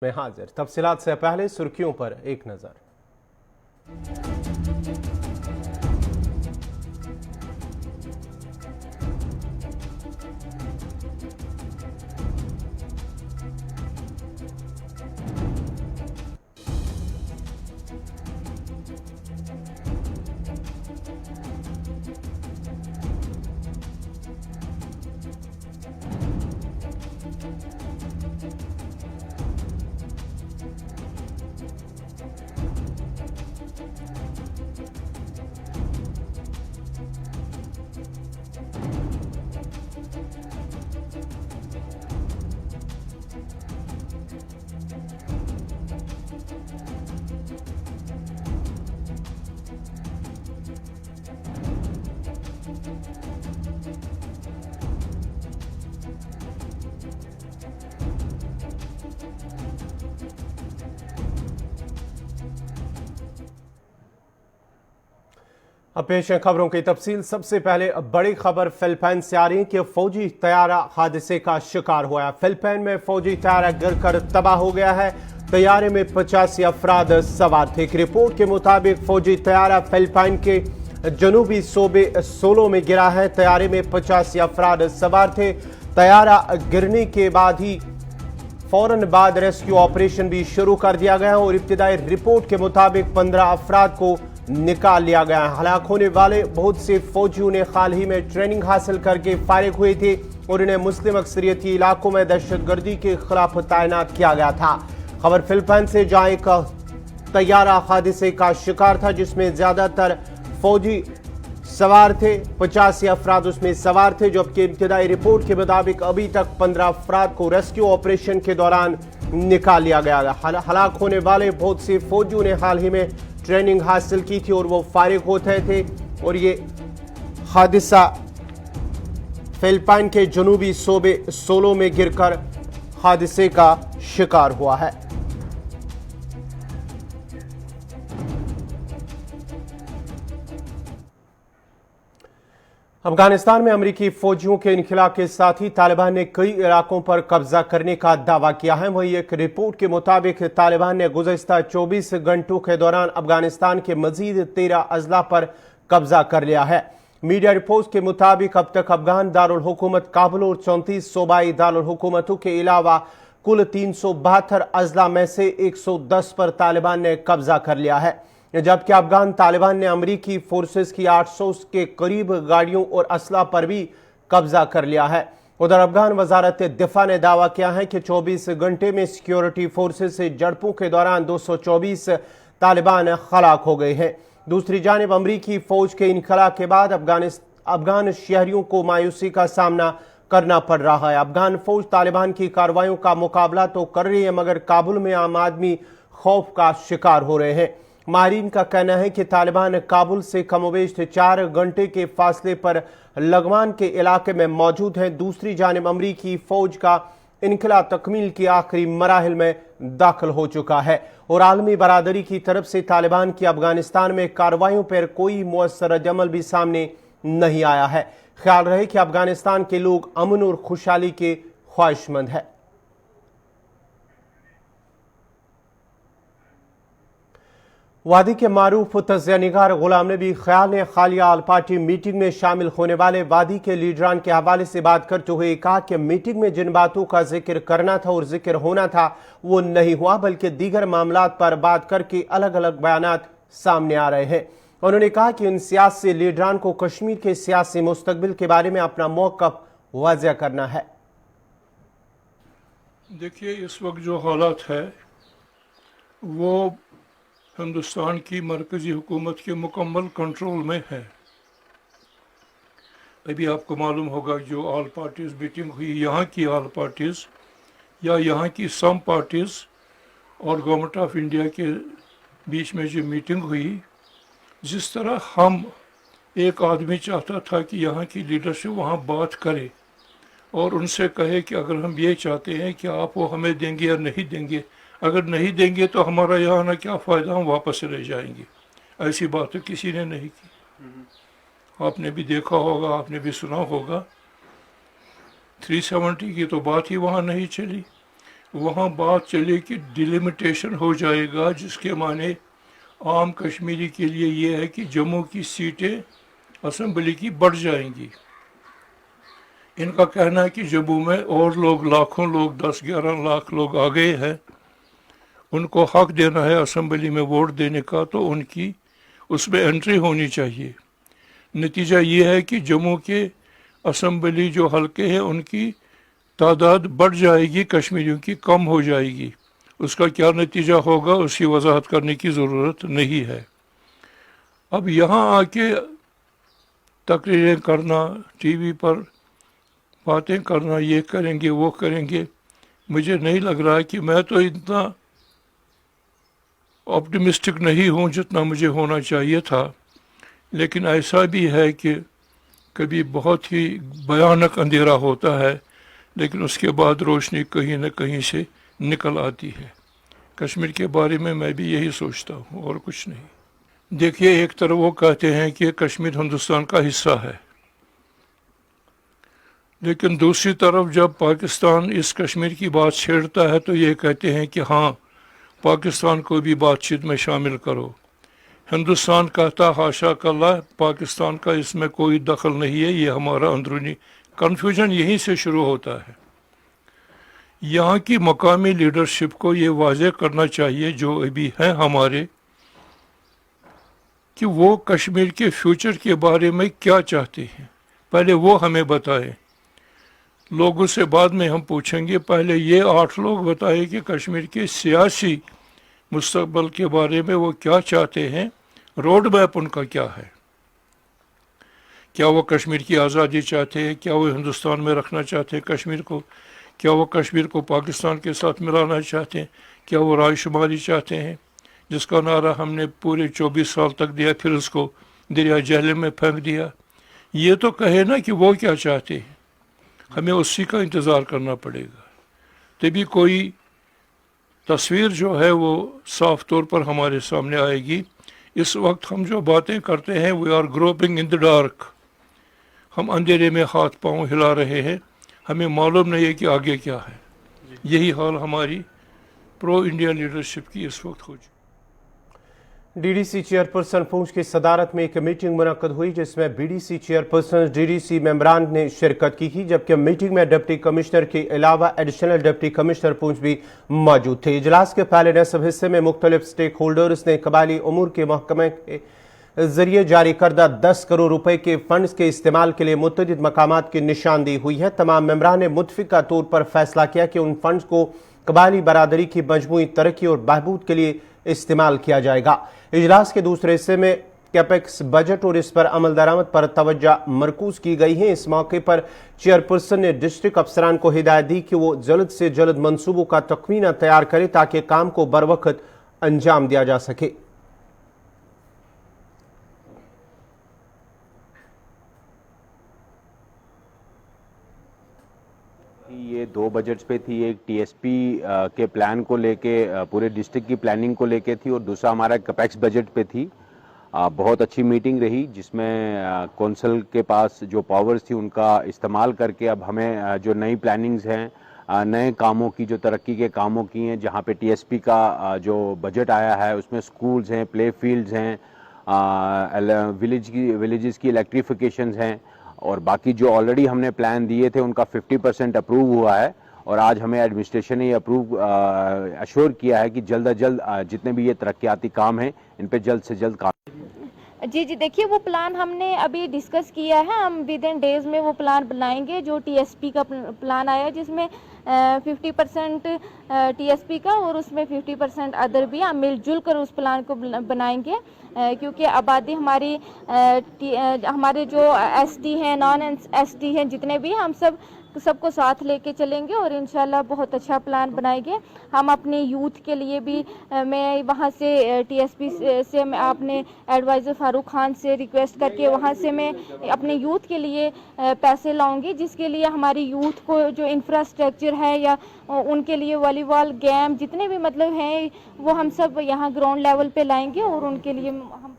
में हाजिर। तफसीलात से पहले सुर्खियों पर एक नजर। अब पेश है खबरों की तफसील। सबसे पहले बड़ी खबर फिलिपाइन से आ रही है कि फौजी तैयारा हादसे का शिकार हुआ है। फिलिपाइन में फौजी तैयारा गिरकर तबाह हो गया है। तैयारे में 85 अफराद सवार थे। एक रिपोर्ट के मुताबिक फौजी तैयारा फिलिपाइन के जनूबी सूबे सोलो में गिरा है। तैयारे में 85 अफराद सवार थे। तैयारा गिरने के बाद ही फौरन बाद रेस्क्यू ऑपरेशन भी शुरू कर दिया गया और इब्तिदाई रिपोर्ट के मुताबिक 15 अफराद को निकाल लिया गया। हलाक होने वाले बहुत से फौजियों ने हाल ही में ट्रेनिंग हासिल करके फारिग हुए थे और इन्हें मुस्लिम अक्सरियती इलाकों में दहशतगर्दी के खिलाफ तैनात किया गया था। खबर फिलिपाइन से, जहां एक तैयारा हादसे का शिकार था जिसमें ज्यादातर फौजी सवार थे। 85 अफराद उसमें सवार थे, जबकि इब्तिदाई रिपोर्ट के मुताबिक अभी तक 15 अफराद को रेस्क्यू ऑपरेशन के दौरान निकाल लिया गया। हलाक होने वाले बहुत से फौजियों ने हाल ही में ट्रेनिंग हासिल की थी और वो फारिग होते थे और ये हादसा फिलिपाइन के जनूबी सूबे सोलो में गिरकर हादसे का शिकार हुआ है। अफगानिस्तान में अमेरिकी फौजियों के इनखला के साथ ही तालिबान ने कई इलाकों पर कब्जा करने का दावा किया है। वहीं एक रिपोर्ट के मुताबिक तालिबान ने गुज़श्ता 24 घंटों के दौरान अफगानिस्तान के मजीद 13 अजला पर कब्जा कर लिया है। मीडिया रिपोर्ट्स के मुताबिक अब तक अफगान दारुल हुकूमत काबुल और 34 सूबाई दारुल हुकूमतों के अलावा कुल 372 अजला में से 110 पर तालिबान ने कब्जा कर लिया है, जबकि अफगान तालिबान ने अमरीकी फोर्सेस की 800 के करीब गाड़ियों और असला पर भी कब्जा कर लिया है। उधर अफगान वजारत दिफा ने दावा किया है कि 24 घंटे में सिक्योरिटी फोर्सेस से झड़पों के दौरान 224 तालिबान हलाक हो गए हैं। दूसरी जानिब अमरीकी फौज के इनखला के बाद अफगान शहरियों को मायूसी का सामना करना पड़ रहा है। अफगान फौज तालिबान की कार्रवाइयों का मुकाबला तो कर रही है, मगर काबुल में आम आदमी खौफ का शिकार हो रहे हैं। माहिरीन का कहना है कि तालिबान काबुल से कमोबेश 4 घंटे के फासले पर लगवान के इलाके में मौजूद है। दूसरी जानिब अमरीकी फौज का इनखला तकमील की आखिरी मराहिल में दाखिल हो चुका है और आलमी बरादरी की तरफ से तालिबान की अफगानिस्तान में कार्रवाइयों पर कोई मुअस्सर रद्दअमल भी सामने नहीं आया है। ख्याल रहे कि अफगानिस्तान के लोग अमन और खुशहाली के ख्वाहिशमंद हैं। वादी के मारूफ तज़ियानिगार गुलाम नबी ख्याल ने हालिया आल पार्टी मीटिंग में शामिल होने वाले वादी के लीडरान के हवाले से बात करते हुए कहा कि मीटिंग में जिन बातों का जिक्र करना था और जिक्र होना था वो नहीं हुआ, बल्कि दीगर मामलात पर बात करके अलग अलग बयानात सामने आ रहे हैं। उन्होंने कहा कि इन सियासी लीडरान को कश्मीर के सियासी मुस्तकबिल के बारे में अपना मौक़िफ़ वाज़ेह करना है। देखिए, इस वक्त जो हालात है वो हिंदुस्तान की मरकज़ी हुकूमत के मुकम्मल कंट्रोल में है। अभी आपको मालूम होगा जो ऑल पार्टीज़ मीटिंग हुई, यहाँ की ऑल पार्टीज़ या यहाँ की सम पार्टीज़ और गवर्नमेंट ऑफ इंडिया के बीच में जो मीटिंग हुई, जिस तरह हम एक आदमी चाहता था कि यहाँ की लीडरशिप वहाँ बात करे और उनसे कहे कि अगर हम ये चाहते हैं कि आप वो हमें देंगे या नहीं देंगे, अगर नहीं देंगे तो हमारा यहाँ आना क्या फ़ायदा, हम वापस चले जाएंगे। ऐसी बात तो किसी ने नहीं की। आपने भी देखा होगा, आपने भी सुना होगा, 370 की तो बात ही वहाँ नहीं चली। वहाँ बात चली कि डिलिमिटेशन हो जाएगा, जिसके माने आम कश्मीरी के लिए ये है कि जम्मू की सीटें असेंबली की बढ़ जाएंगी। इनका कहना है कि जम्मू में और लोग, लाखों लोग, 10-11 लाख लोग आ गए हैं, उनको हक देना है असेंबली में वोट देने का, तो उनकी उसमें एंट्री होनी चाहिए। नतीजा ये है कि जम्मू के असेंबली जो हलके हैं उनकी तादाद बढ़ जाएगी, कश्मीरियों की कम हो जाएगी। उसका क्या नतीजा होगा उसकी वजाहत करने की ज़रूरत नहीं है। अब यहाँ आके तकरीरें करना, टीवी पर बातें करना, ये करेंगे वो करेंगे, मुझे नहीं लग रहा है कि मैं तो इतना ऑप्टिमिस्टिक नहीं हूँ जितना मुझे होना चाहिए था। लेकिन ऐसा भी है कि कभी बहुत ही भयानक अंधेरा होता है, लेकिन उसके बाद रोशनी कहीं न कहीं से निकल आती है। कश्मीर के बारे में मैं भी यही सोचता हूँ और कुछ नहीं। देखिए, एक तरफ वो कहते हैं कि कश्मीर हिंदुस्तान का हिस्सा है, लेकिन दूसरी तरफ जब पाकिस्तान इस कश्मीर की बात छेड़ता है तो ये कहते हैं कि हाँ, पाकिस्तान को भी बातचीत में शामिल करो। हिंदुस्तान कहता हाशा कल्ला, पाकिस्तान का इसमें कोई दखल नहीं है, ये हमारा अंदरूनी कन्फ्यूजन यहीं से शुरू होता है। यहाँ की मकामी लीडरशिप को ये वाज़ेह करना चाहिए, जो अभी हैं हमारे, कि वो कश्मीर के फ्यूचर के बारे में क्या चाहते हैं, पहले वो हमें बताएं। लोगों से बाद में हम पूछेंगे, पहले ये 8 लोग बताएं कि कश्मीर के सियासी मुस्तकबिल के बारे में वो क्या चाहते हैं, रोड मैप उनका क्या है। क्या वो कश्मीर की आज़ादी चाहते हैं, क्या वो हिंदुस्तान में रखना चाहते हैं कश्मीर को, क्या वो कश्मीर को पाकिस्तान के साथ मिलाना चाहते हैं, क्या वो रायशुमारी चाहते हैं, जिसका नारा हमने पूरे 24 साल तक दिया, फिर उसको दरिया जहलम में फेंक दिया। ये तो कहे ना कि वो क्या चाहते हैं, हमें उसी का इंतज़ार करना पड़ेगा, तभी कोई तस्वीर जो है वो साफ तौर पर हमारे सामने आएगी। इस वक्त हम जो बातें करते हैं, we are groping in the dark, हम अंधेरे में हाथ पांव हिला रहे हैं, हमें मालूम नहीं है कि आगे क्या है। यही हाल हमारी प्रो इंडिया लीडरशिप की इस वक्त हो चुकी। डीडीसी चेयरपर्सन पूंछ की सदारत में एक मीटिंग मुनक्कद हुई, जिसमें बीडीसी चेयरपर्सन, डीडीसी मेंबरान ने शिरकत की थी, जबकि मीटिंग में डिप्टी कमिश्नर के अलावा एडिशनल डिप्टी कमिश्नर पूंछ भी मौजूद थे। इजलास के पहले नसफ हिस्से में मुख्तलिफ स्टेक होल्डर्स ने कबायली उमूर के महकमे के जरिए जारी करदा 10 करोड़ रुपए के फंड्स के इस्तेमाल के लिए मुतअद्दिद मकामात की निशानदेही हुई है। तमाम मेंबरान ने मुतफिका तौर पर फैसला किया कि उन फंड्स को कबायली बरादरी की मजमूई तरक्की और बहबूद के लिए इस्तेमाल किया जाएगा। इजलास के दूसरे हिस्से में कैपेक्स बजट और इस पर अमल दरामद पर तवज्जो मरकूज की गई है। इस मौके पर चेयरपर्सन ने डिस्ट्रिक्ट अफसरान को हिदायत दी कि वो जल्द से जल्द मंसूबों का तख्मीना तैयार करें ताकि काम को बरवक्त अंजाम दिया जा सके। ये 2 बजट्स पे थी, एक टीएसपी के प्लान को लेके, पूरे डिस्ट्रिक्ट की प्लानिंग को लेके थी, और दूसरा हमारा कैपेक्स बजट पे थी। बहुत अच्छी मीटिंग रही, जिसमें कौंसल के पास जो पावर्स थी उनका इस्तेमाल करके अब हमें जो नई प्लानिंग्स हैं, नए कामों की, जो तरक्की के कामों की हैं, जहाँ पे टीएसपी का जो बजट आया है उसमें स्कूल्स हैं, प्ले फील्ड्स हैं, विलेजेस की इलेक्ट्रिफिकेशंस हैं, और बाकी जो ऑलरेडी हमने प्लान दिए थे उनका 50% अप्रूव हुआ है। और आज हमें एडमिनिस्ट्रेशन ने अप्रूव अश्योर किया है कि जल्द अज जल्द जितने भी ये तरक्याती काम हैं इन पे जल्द से जल्द काम। जी देखिए, वो प्लान हमने अभी डिस्कस किया है, हम विद इन डेज में वो प्लान बनाएंगे। जो टीएसपी का प्लान आया जिसमें 50% टीएसपी का और उसमें 50% अदर भी, हम मिलजुल कर उस प्लान को बनाएंगे, क्योंकि आबादी हमारे जो एसटी हैं, नॉन एसटी हैं, जितने भी, हम सबको साथ लेके चलेंगे और इंशाल्लाह बहुत अच्छा प्लान बनाएंगे। हम अपने यूथ के लिए भी, मैं वहाँ से टीएसपी से मैं अपने एडवाइज़र फारूक खान से रिक्वेस्ट करके वहाँ से मैं अपने यूथ के लिए पैसे लाऊंगी, जिसके लिए हमारी यूथ को जो इंफ्रास्ट्रक्चर है या उनके लिए वॉलीबॉल गेम जितने भी मतलब हैं वो हम सब यहाँ ग्राउंड लेवल पे लाएंगे और उनके लिए हम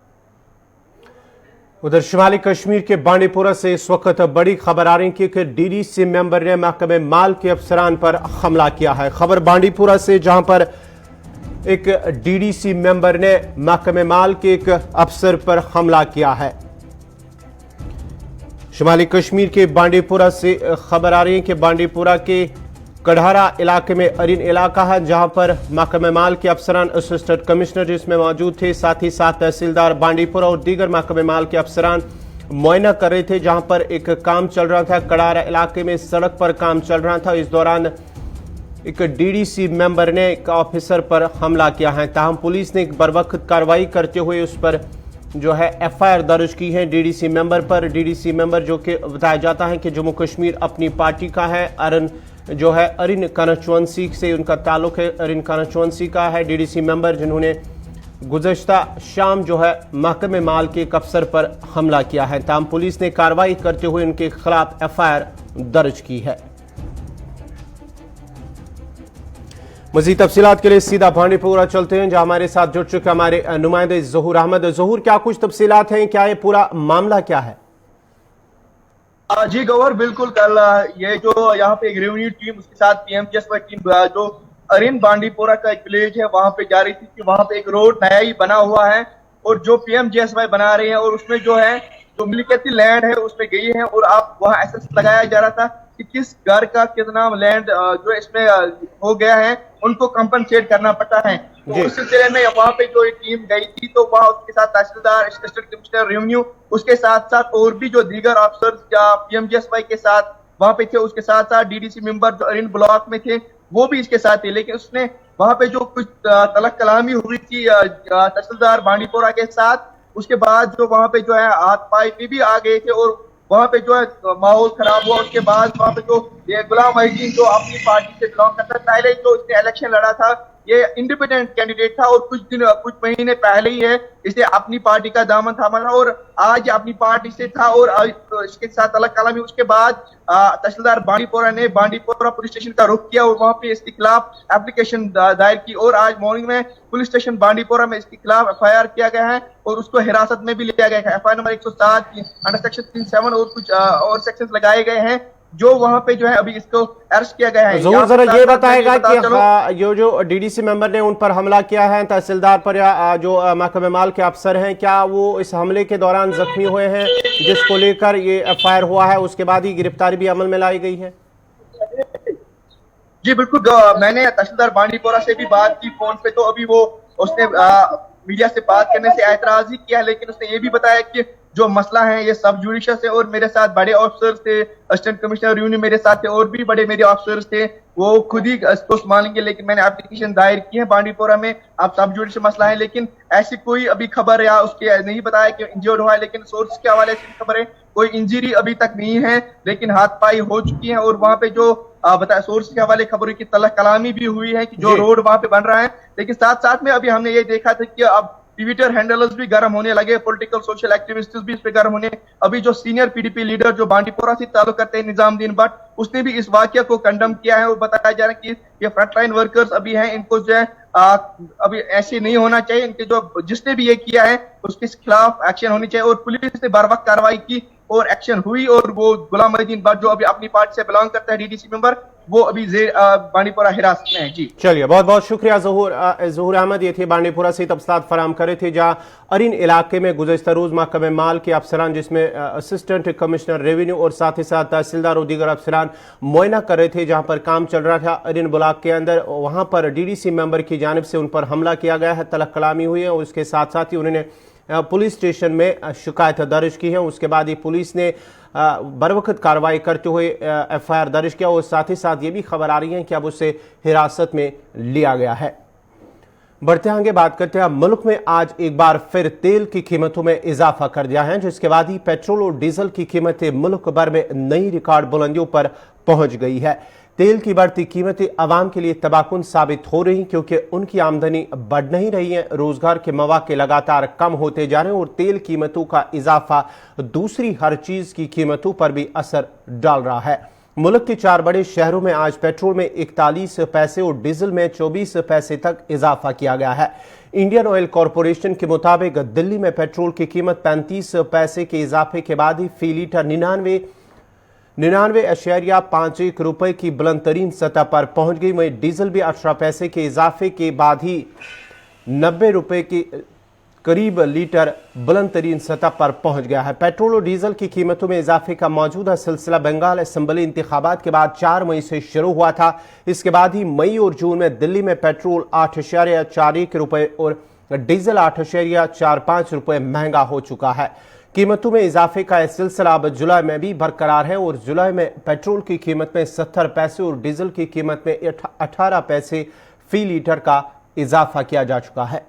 उधर शुमाली कश्मीर के बांडीपुरा से इस वक्त बड़ी खबर आ रही है कि डीडीसी मेंबर ने महकमे माल के अफसरान पर हमला किया है। खबर बांडीपुरा से, जहां पर एक डीडीसी मेंबर ने महकमे माल के एक अफसर पर हमला किया है। शुमाली कश्मीर के बांडीपुरा से खबर आ रही है कि बांडीपुरा के कढ़ारा इलाके में अरिन इलाका है, जहां पर महकमे माल के अफसरान असिस्टेंट कमिश्नर इसमें मौजूद थे, साथ ही साथ तहसीलदार बांडीपुरा और दीगर महकमे माल के अफसरान मुआयना कर रहे थे, जहां पर एक काम चल रहा था। कढ़ारा इलाके में सड़क पर काम चल रहा था। इस दौरान एक डीडीसी मेंबर ने एक ऑफिसर पर हमला किया है। ताहम पुलिस ने एक बरवक्त कार्रवाई करते हुए उस पर जो है एफआईआर दर्ज की है डीडीसी मेंबर पर। डीडीसी मेंबर जो कि बताया जाता है कि जम्मू कश्मीर अपनी पार्टी का है, अरिन कांस्टिट्यूंसी से उनका ताल्लुक है, अरिन कांस्टिट्यूंसी का है डीडीसी मेंबर, जिन्होंने गुज़श्ता शाम जो है महकमे माल के एक अफसर पर हमला किया है। ताहम पुलिस ने कार्रवाई करते हुए उनके खिलाफ एफआईआर दर्ज की है। मज़ीद तफसीलात के लिए सीधा बांडीपुरा चलते हैं, जहां हमारे साथ जुड़ चुके हमारे नुमाइंदे ज़हूर अहमद। ज़हूर, क्या कुछ तफसीलात हैं? क्या ये पूरा मामला क्या है? जी गौहर, बिल्कुल कल ये जो यहाँ पे एक रेवेन्यू टीम उसके साथ पीएमजीएसवाई टीम जो अरिन बांडीपुरा का एक विलेज है वहां पे जा रही थी कि वहां पे एक रोड नया ही बना हुआ है और जो पीएमजीएसवाई बना रहे हैं और उसमें जो है जो मिल्कियती लैंड है उसमें गई है और आप वहाँ एसेस लगाया जा रहा था कि किस घर का कितना लैंड जो इसमें हो गया है उनको कंपनसेट करना पड़ता है। तो उस सिलसिले में वहाँ पे जो एक टीम गई थी तो वहाँ उसके साथ तहसीलदार, असिस्टेंट कमिश्नर रेवेन्यू, उसके साथ साथ और भी जो दीगर अफसर या पीएमजीएसवाई के साथ वहाँ पे थे, उसके साथ साथ डीडीसी मेंबर जो अरिन ब्लॉक में थे वो भी इसके साथ थे। लेकिन उसने वहाँ पे जो कुछ तलक कलामी हुई थी तहसीलदार बांडीपुरा के साथ, उसके बाद जो वहाँ पे जो है हाथ पाई भी आ गए थे और वहाँ पे जो है माहौल खराब हुआ। उसके बाद वहाँ पे जो ये गुलाम मोहिउद्दीन जो अपनी पार्टी से बिलोंग करता, पहले जो इसने इलेक्शन लड़ा था ये इंडिपेंडेंट कैंडिडेट था और कुछ महीने पहले ही है इसे अपनी पार्टी का दामन थामा था और आज अपनी पार्टी से था और इसके साथ अलग कलामी। उसके बाद तहसीलदार बांडीपुरा ने बांडीपुरा पुलिस स्टेशन का रुख किया और वहां पे इसके खिलाफ एप्लीकेशन दायर की और आज मॉर्निंग में पुलिस स्टेशन बांडीपुरा में इसके खिलाफ एफआईआर किया गया है और उसको हिरासत में भी लिया गया है। एफआईआर नंबर 107 अंडर सेक्शन 37 और कुछ और सेक्शन लगाए गए हैं जो वहां पे जो है अभी इसको अरेस्ट किया गया है। ज़रूर जरा ये बताएगा कि ये जो डीडीसी मेंबर ने उन पर हमला किया है तहसीलदार पर या जो महकमे माल के अफसर हैं, क्या वो इस हमले के दौरान जख्मी हुए हैं जिसको लेकर ये एफआईआर हुआ है, उसके बाद ही गिरफ्तारी भी अमल में लाई गई है? जी बिल्कुल, मैंने तहसीलदार बांडीपुरा से भी बात की फोन पे, तो अभी वो उसने मीडिया से बात करने से ऐतराज ही किया, लेकिन उसने ये भी बताया कि जो मसला है ये सब जुडिशियल से और मेरे साथ बड़े ऑफिसर्स थे, असिस्टेंट कमिश्नर रेवेन्यू मेरे साथ थे और भी बड़े मेरे ऑफिसर्स थे, वो खुद ही इसको संभालेंगे। लेकिन मैंने एप्लीकेशन दायर की है बांडीपुरा में, अब सब जुडिशियल मसला है, लेकिन ऐसी कोई अभी खबर या उसके नहीं बताया कि इंजर्ड हुआ है। लेकिन सोर्स के हवाले से खबर है कोई इंजरी अभी तक नहीं है, लेकिन हाथ पाई हो चुकी है और वहां पे जो बताया सोर्स के हवाले खबर की तलक कलामी भी हुई है कि जो रोड वहां पे बन रहा है। लेकिन साथ साथ में अभी हमने ये देखा था कि अब ट्विटर हैंडलर्स भी गर्म होने लगे, पॉलिटिकल सोशल एक्टिविस्ट्स भी इस पे गर्म होने। अभी जो सीनियर पीडीपी लीडर जो बांडीपुरा से ताल्लुक करते हैं निजामुद्दीन भट्ट, उसने भी इस वाकया को कंडम किया है और बताया जा रहा है कि ये फ्रंटलाइन वर्कर्स अभी हैं, इनको जो है अभी ऐसे नहीं होना चाहिए, इनके जो जिसने भी ये किया है उसके खिलाफ एक्शन होनी चाहिए। और पुलिस ने बर वक्त कार्रवाई की और एक्शन हुई और वो गुलाम मोहिउद्दीन भट्ट जो अभी अपनी पार्टी से बिलोंग करता है डीडीसी मेंबर, वो अभी बांडीपुरा हिरासत में है। जी चलिए, बहुत बहुत शुक्रिया ज़हूर अहमद। ये थे बांडीपुरा से तफसीलात फराम कर रहे थे, जहां अरिन इलाके में गुज़श्ता रोज महकमे माल के अफसरान जिसमें असिस्टेंट कमिश्नर रेवेन्यू और साथ ही साथ तहसीलदार और दीगर अफसरान मुआयना कर रहे थे, जहां पर काम चल रहा था अरिन ब्लॉक के अंदर। वहां पर डीडीसी मेंबर की जानिब से उन पर हमला किया गया है, तलक कलामी हुई है और उसके साथ साथ ही उन्होंने पुलिस स्टेशन में शिकायत दर्ज की है। उसके बाद ही पुलिस ने बरवक्त कार्रवाई करते हुए एफआईआर दर्ज किया और साथ ही साथ ये भी खबर आ रही है कि अब उसे हिरासत में लिया गया है। बढ़ते आगे बात करते हैं, मुल्क में आज एक बार फिर तेल की कीमतों में इजाफा कर दिया है, जिसके बाद ही पेट्रोल और डीजल की कीमतें मुल्क भर में नई रिकॉर्ड बुलंदियों पर पहुंच गई है। तेल की बढ़ती कीमतें आवाम के लिए तबाहकुन साबित हो रही क्योंकि उनकी आमदनी बढ़ नहीं रही है, रोजगार के मौके लगातार कम होते जा रहे हैं और तेल कीमतों का इजाफा दूसरी हर चीज की कीमतों पर भी असर डाल रहा है। मुल्क के 4 बड़े शहरों में आज पेट्रोल में 41 पैसे और डीजल में 24 पैसे तक इजाफा किया गया है। इंडियन ऑयल कॉरपोरेशन के मुताबिक दिल्ली में पेट्रोल की कीमत 35 पैसे के इजाफे के बाद ही फी लीटर 99.51 रुपए की बुलंद तरीन सतह पर पहुंच गई। वहीं डीजल भी 18 पैसे के इजाफे के बाद ही 90 रुपए के करीब लीटर बुलंद तरीन सतह पर पहुंच गया है। पेट्रोल और डीजल की कीमतों में इजाफे का मौजूदा सिलसिला बंगाल असेंबली इंतखाबात के बाद 4 मई से शुरू हुआ था। इसके बाद ही मई और जून में दिल्ली में पेट्रोल 8.41 रुपए और डीजल 8.45 रुपए महंगा हो चुका है। कीमतों में इजाफे का यह सिलसिला अब जुलाई में भी बरकरार है और जुलाई में पेट्रोल की कीमत में 70 पैसे और डीजल की कीमत में 18 पैसे फी लीटर का इजाफा किया जा चुका है।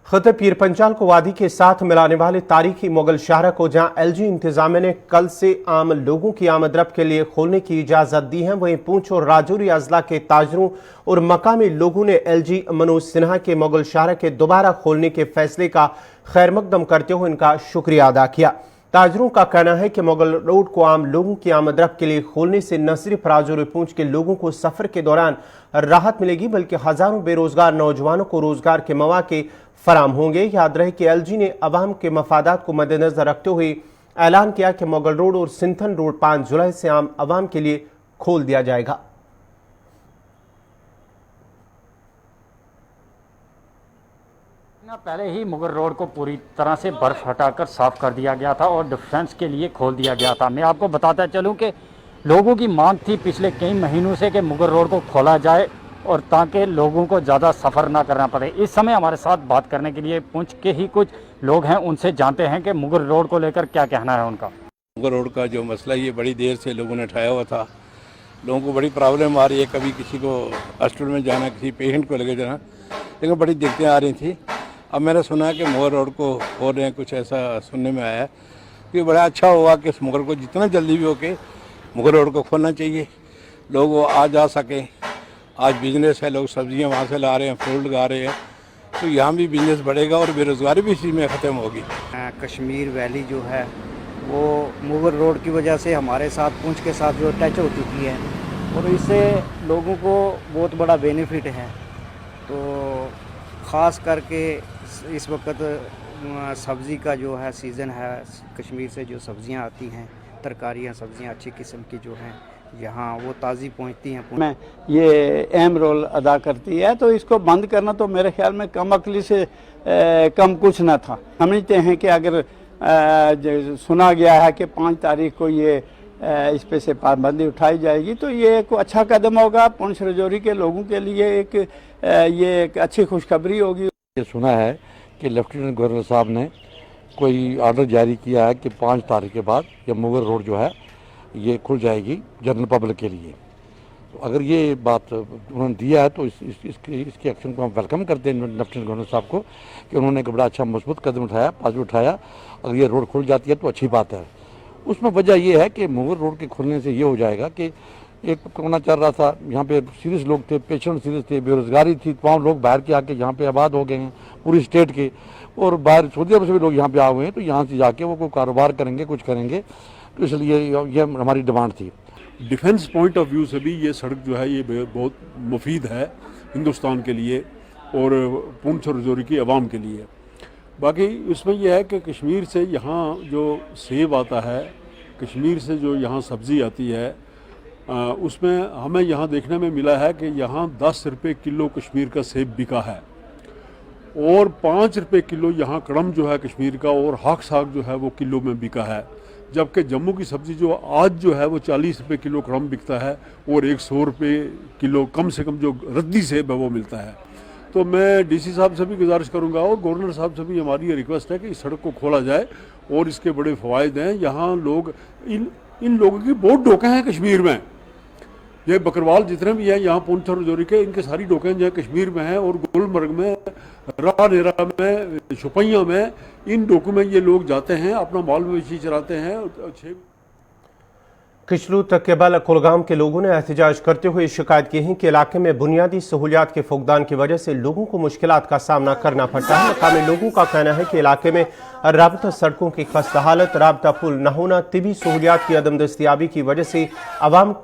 खत पीर पंचाल को वादी के साथ मिलाने वाले तारीखी मुगल शाहरा को जहां एलजी इंतजामिया ने कल से आम लोगों की आमदरफ्त के लिए खोलने की इजाजत दी है, वहीं पूंछ और राजौरी अजला के ताजरों और मकामी लोगों ने एलजी मनोज सिन्हा के मुगल शाहरा के दोबारा खोलने के फैसले का खैर मकदम करते हुए इनका शुक्रिया अदा किया। ताजरों का कहना है कि मुगल रोड को आम लोगों की आमदरफ्त के लिए खोलने से न सिर्फ राजौरी पूंछ के लोगों को सफर के दौरान राहत मिलेगी बल्कि हजारों बेरोजगार नौजवानों को रोजगार के मौके फराम होंगे। याद रहे कि एलजी ने अवाम के मफादात को मद्देनजर रखते हुए ऐलान किया कि मुगल रोड और सिंथन रोड 5 जुलाई से आम अवाम के लिए खोल दिया जाएगा। पहले ही मुगल रोड को पूरी तरह से बर्फ हटाकर साफ कर दिया गया था और डिफेंस के लिए खोल दिया गया था। मैं आपको बताता चलूं कि लोगों की मांग थी पिछले कई महीनों से कि मुगल रोड को खोला जाए और ताकि लोगों को ज़्यादा सफ़र ना करना पड़े। इस समय हमारे साथ बात करने के लिए पुंछ के ही कुछ लोग हैं, उनसे जानते हैं कि मुगल रोड को लेकर क्या कहना है उनका। मुगल रोड का जो मसला ये बड़ी देर से लोगों ने उठाया हुआ था। लोगों को बड़ी प्रॉब्लम आ रही है, कभी किसी को हॉस्पिटल में जाना, किसी पेशेंट को लेके जाना, लेकिन बड़ी दिक्कतें आ रही थी। अब मैंने सुना कि मुगल रोड को खोल रहे हैं, कुछ ऐसा सुनने में आया कि बड़ा अच्छा हुआ कि इस मुगल को जितना जल्दी भी हो के मुगल रोड को खोलना चाहिए, लोग आ जा सकें। आज बिजनेस है, लोग सब्जियां वहाँ से ला रहे हैं, फूल लगा रहे हैं, तो यहाँ भी बिजनेस बढ़ेगा और बेरोज़गारी भी इसी में ख़त्म होगी। कश्मीर वैली जो है वो मुगल रोड की वजह से हमारे साथ पुंछ के साथ जो टच हो चुकी है और इससे लोगों को बहुत बड़ा बेनिफिट है। तो ख़ास करके इस वक्त सब्ज़ी का जो है सीज़न है, कश्मीर से जो सब्ज़ियाँ आती हैं, तरकारियाँ सब्ज़ियाँ अच्छी किस्म की जो हैं यहाँ वो ताज़ी पहुँचती हैं, में ये अहम रोल अदा करती है। तो इसको बंद करना तो मेरे ख्याल में कम अक्ली से कम कुछ ना था। समझते हैं कि अगर सुना गया है कि 5 तारीख को ये इस पे से पाबंदी उठाई जाएगी तो ये एक अच्छा कदम होगा पुंछ राजौरी के लोगों के लिए। ये एक अच्छी खुशखबरी होगी। ये सुना है कि लेफ्टिनेंट गवर्नर साहब ने कोई ऑर्डर जारी किया है कि 5 तारीख के बाद ये मुगल रोड जो है ये खुल जाएगी जनरल पब्लिक के लिए। तो अगर ये बात उन्होंने दिया है तो इसके एक्शन को हम वेलकम करते हैं लेफ्टिनेंट गवर्नर साहब को कि उन्होंने एक बड़ा अच्छा मजबूत कदम उठाया, पॉजिटिव उठाया। अगर ये रोड खुल जाती है तो अच्छी बात है। उसमें वजह ये है कि मुगल रोड के खुलने से ये हो जाएगा कि एक कोरोना चल रहा था, यहाँ पे सीरियस लोग थे, पेशेंट सीरियस थे, बेरोजगारी थी, तमाम लोग बाहर के आके यहाँ पे आबाद हो गए हैं पूरी स्टेट के, और बाहर सऊदी अरब से भी लोग यहाँ पे आए हुए हैं। तो यहाँ से जाके वो कोई कारोबार करेंगे, कुछ करेंगे, तो इसलिए ये हमारी डिमांड थी। डिफेंस पॉइंट ऑफ व्यू से भी ये सड़क जो है ये बहुत मुफीद है हिंदुस्तान के लिए और पुंछ और राजौरी की आवाम के लिए। बाकी उसमें यह है कि कश्मीर से यहाँ जो सेब आता है, कश्मीर से जो यहाँ सब्ज़ी आती है, उसमें हमें यहाँ देखने में मिला है कि यहाँ 10 रुपये किलो कश्मीर का सेब बिका है और 5 रुपये किलो यहाँ कड़म जो है कश्मीर का और हाक साग जो है वो किलो में बिका है। जबकि जम्मू की सब्ज़ी जो आज जो है वो 40 रुपये किलो कड़म बिकता है और 100 रुपये किलो कम से कम जो रद्दी सेब है वो मिलता है। तो मैं डीसी साहब से भी गुजारिश करूंगा और गवर्नर साहब से भी हमारी ये रिक्वेस्ट है कि इस सड़क को खोला जाए और इसके बड़े फ़वाइद हैं। यहाँ लोग इन लोगों की बहुत डोकें हैं कश्मीर में। ये बकरवाल जितने भी हैं यहाँ पुंछ और राजौरी के, इनके सारी डोकें जो है कश्मीर में हैं और गुलमर्ग में, रानेरा में, शुपैया में, इन डोकों में ये लोग जाते हैं, अपना माल मवेशी चराते हैं। किशलू तकेबल कुलगाम के लोगों ने एहतजाज करते हुए शिकायत की है कि इलाके में बुनियादी सहूलियात के फुकदान की वजह से लोगों को मुश्किलात का सामना करना पड़ता है। मकामी लोगों का कहना है कि इलाके में राबता सड़कों की खस्ता हालत, राबता पुल न होना, तिबी सहूलियात की अदम दस्तियाबी की वजह से आवाम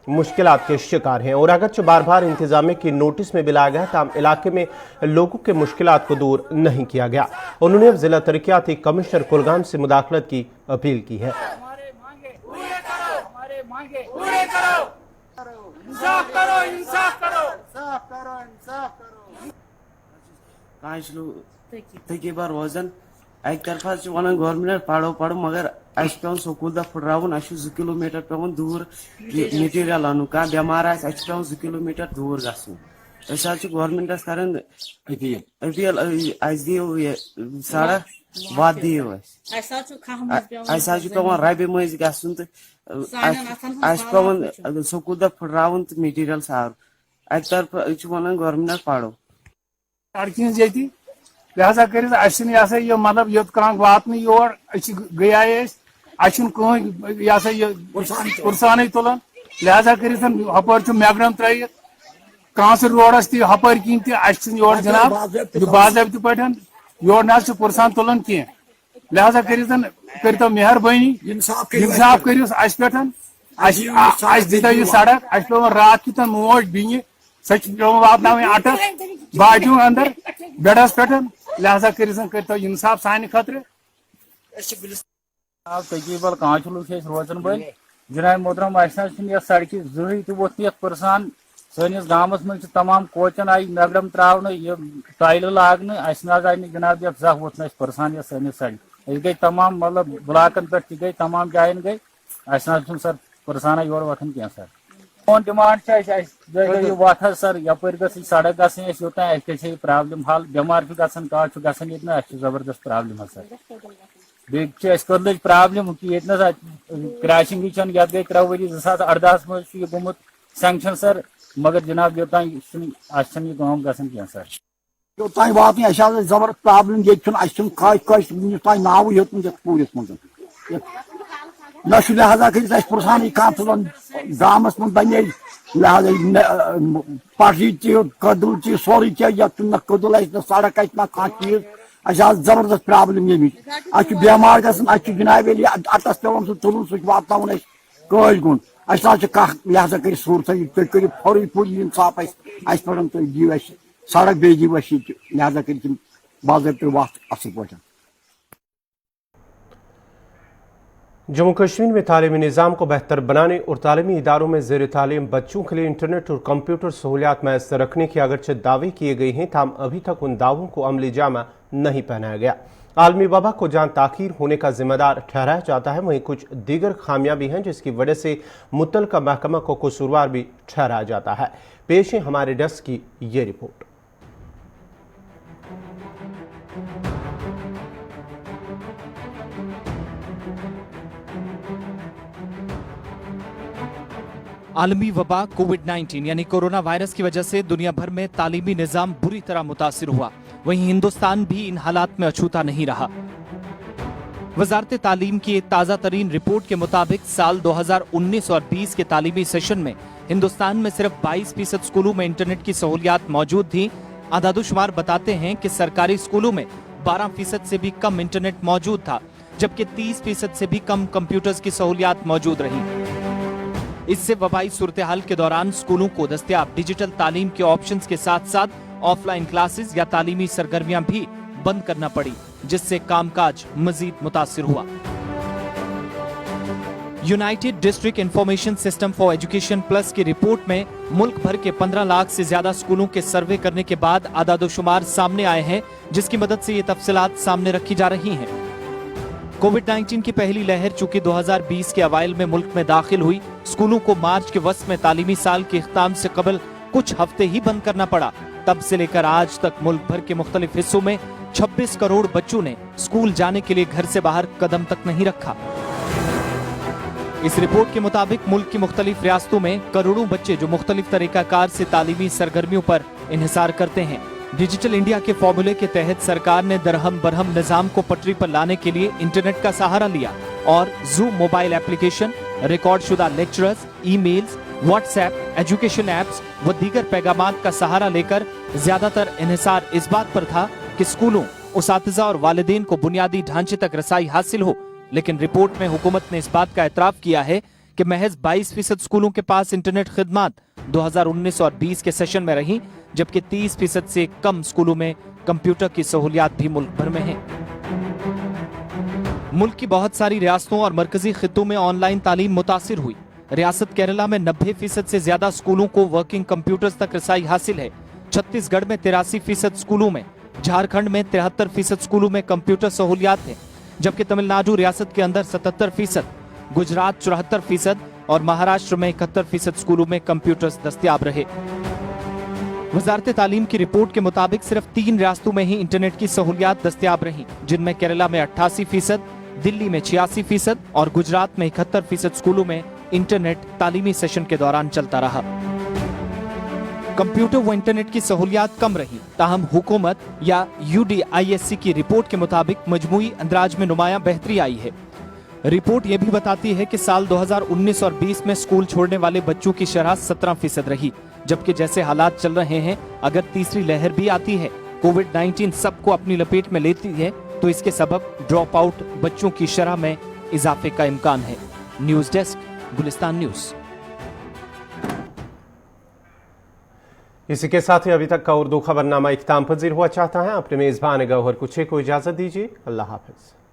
मुश्किलात के शिकार हैं और अगरचे बार बार इंतजामिया की नोटिस में बुलाया गया तब इलाके में लोगों के मुश्किलात को दूर नहीं किया गया। उन्होंने अब जिला तरक्याती कमिश्नर कुलगाम से मुदाखलत की अपील की है। तकरीबन रोजान अक तरफा वन गवर्नमेंट पढ़ो पढ़ो मगर पे स्कूल फुटरावन 2 किलोमीटर पे दूर मटीरियल अनु कह बेमार पे 2 किलोमीटर दूर गवर्नमेंटस कर अपील दियो सड़क वत दियो पे रबि मज गन पे स्कूल फुटरावन तो मटीरियल सार अक तरफ वन गवर्नमेंट पढ़ो सड़क लिहाजा कर यह मतलब योत कांग वात योर गए पुरसान तुलान लिहाजा कर हपर मैगडम त्र कांसर रोडस तह हपर कहीं तोर जनाब बाबत पे योर ना पुरसान तुलान कह लिहाजा कर मेहरबानी इंसाफ करो पे दिता यह सड़क पे रात की मोज बिन सो वापन अटक बाजू अंदर बेडस पे लिहाजा कर इंसाफ सान खतर तकरीबन कांचलू रोजन बल जनाब मोहतरम यह सड़क जहरी तोत पुरसान सैनिस गामस में तमाम कोचन आई मैगडम त्रावन यह टाइल लागन आई जनाब यह जह वोत पुरसान यह सैनिस सड़क गई तमाम मतलब ब्लाकन पे गई तमाम जायन गई सर पुरसान योर वथन कह सर फोन डिमांड वत सर यपर गई सड़क गई प्रॉब्लम हल बेमार कह गना जबरदस्त प्रॉब्लम सर बे कर्ल प्रॉब्लम कि क्रैशिंग ये गई 3 वरी 2018 में गुमुत सैंक्शन सर मगर जनाब योतान यह काम गसन कह सर योतान वात जबरदस्त प्रॉब्लम ये नाव हेतुन पूरिस मज न लिहाजा कर पुरसान कह तुलान गामस मन बने लिहाजा पटरी कदुल सोरे न कदुल न सड़क न कह चीज जबरदस्त प्रॉब्लम ये बेमार जनाब अटस पे तुलन सह वात कल गुन लिहाजा कर सूरत तुम करो फौरी पूरी इंसाफ पे तुम दिव सड़क बे दिव लिहाजा कर बाज़ाब्ते वत असल पे। जम्मू कश्मीर में तालीमी निज़ाम को बेहतर बनाने और तालीमी इदारों में ज़ेर तालीम बच्चों के लिए इंटरनेट और कंप्यूटर सहूलियात मैसर रखने के अगरचे दावे किए गए हैं ताहम अभी तक उन दावों को अमली जामा नहीं पहनाया गया। आलमी वबा को जान ताखीर होने का जिम्मेदार ठहराया जाता है, वहीं कुछ दीगर खामियां भी हैं जिसकी वजह से मुतल्लिका महकमा को कसूरवार भी ठहराया जाता है। पेश है हमारे डेस्क की ये रिपोर्ट। आलमी वबा कोविड-19 यानी कोरोना वायरस की वजह से दुनिया भर में तालीमी निजाम बुरी तरह मुतासिर हुआ, वहीं हिंदुस्तान भी इन हालात में अछूता नहीं रहा। वजारत तालीम की एक ताज़ा तरीन रिपोर्ट के मुताबिक साल 2019 और 20 के तालीमी सेशन में हिंदुस्तान में सिर्फ 22% स्कूलों में इंटरनेट की सहूलियात मौजूद थी। आदादुशुमार बताते हैं कि सरकारी स्कूलों में 12% से भी कम इंटरनेट मौजूद था, जबकि 30% से भी कम कंप्यूटर्स की सहूलियात मौजूद रही। इससे वबाई सूरत हाल के दौरान स्कूलों को दस्तयाब डिजिटल तालीम के ऑप्शंस के साथ साथ ऑफलाइन क्लासेस या तालीमी सरगर्मियां भी बंद करना पड़ी, जिससे कामकाज मजीद मुतासिर हुआ। United district information system for education plus की रिपोर्ट में मुल्क भर के 15 लाख से ज्यादा स्कूलों के सर्वे करने के बाद आदादोशुमार सामने आए हैं, जिसकी मदद से ये तफसीलात सामने रखी जा रही हैं। कोविड-19 की पहली लहर चूंकि 2020 के अवाइल में मुल्क में दाखिल हुई, स्कूलों को मार्च के वस्त में तालीमी साल के इख्तिताम से कबल कुछ हफ्ते ही बंद करना पड़ा। तब से लेकर आज तक मुल्क भर के मुख्तलिफ हिस्सों में 26 करोड़ बच्चों ने स्कूल जाने के लिए घर से बाहर कदम तक नहीं रखा। इस रिपोर्ट के मुताबिक मुल्क की मुख्तलिफ रियासतों में करोड़ों बच्चे जो मुख्तलिफ तरीकाकार से तालीमी सरगर्मियों पर इन्हिसार करते हैं। डिजिटल इंडिया के फॉर्मूले के तहत सरकार ने दरहम बरहम निजाम को पटरी पर लाने के लिए इंटरनेट का सहारा लिया और जूम मोबाइल एप्लीकेशन, रिकॉर्डशुदा lecturers, emails, WhatsApp, education apps व दीगर पैगामात का सहारा लेकर ज्यादातर इन्हिसार इस बात पर था कि स्कूलों, उसातिजा और वालिदैन को बुनियादी ढांचे तक रसाई हासिल हो। लेकिन रिपोर्ट में हुकूमत ने इस बात का एतराफ किया है कि महज 22% स्कूलों के पास इंटरनेट खिदमात 2019 और 20 के सेशन में रही, जबकि 30% से कम स्कूलों में कंप्यूटर की सहूलियात भी मुल्क भर में हैं। मुल्क की बहुत सारी रियासतों और मरकजी खित्तों में ऑनलाइन तालीम मुतासिर हुई। रियासत केरला में 90% से ज्यादा स्कूलों को वर्किंग कंप्यूटर्स तक रसाई हासिल है। छत्तीसगढ़ में 83% स्कूलों में, झारखंड में 73% स्कूलों में कंप्यूटर सहूलियात है, जबकि तमिलनाडु रियासत के अंदर 77%, गुजरात 74% और महाराष्ट्र में 71% स्कूलों में कंप्यूटर्स दस्तयाब रहे। वजारत तालीम की रिपोर्ट के मुताबिक सिर्फ 3 रियासतों में ही इंटरनेट की सहूलियात दस्तयाब रही, जिनमें केरला में 88%, दिल्ली में 86% और गुजरात में 71% स्कूलों में इंटरनेट तालीमी सेशन के दौरान चलता रहा। कंप्यूटर व इंटरनेट की सहूलियात कम रही, ताहम हुकूमत या UDISC की रिपोर्ट के मुताबिक मजमूई अंदाज में नुमाया बेहतरी आई है। रिपोर्ट यह भी बताती है कि साल 2019 और 20 में स्कूल छोड़ने वाले बच्चों की शरह 17% रही, जबकि जैसे हालात चल रहे हैं, अगर तीसरी लहर भी आती है, कोविड-19 सबको अपनी लपेट में लेती है, तो इसके सबब ड्रॉप आउट बच्चों की शरह में इजाफे का इम्कान है। News desk, Gulistan news. इसी के साथ ही अभी तक का उर्दू खबरनामा इख्ताम पजीर हुआ चाहता है। अपने मेजबान गौहर कुछे को इजाजत दीजिए। अल्लाह हाफिज।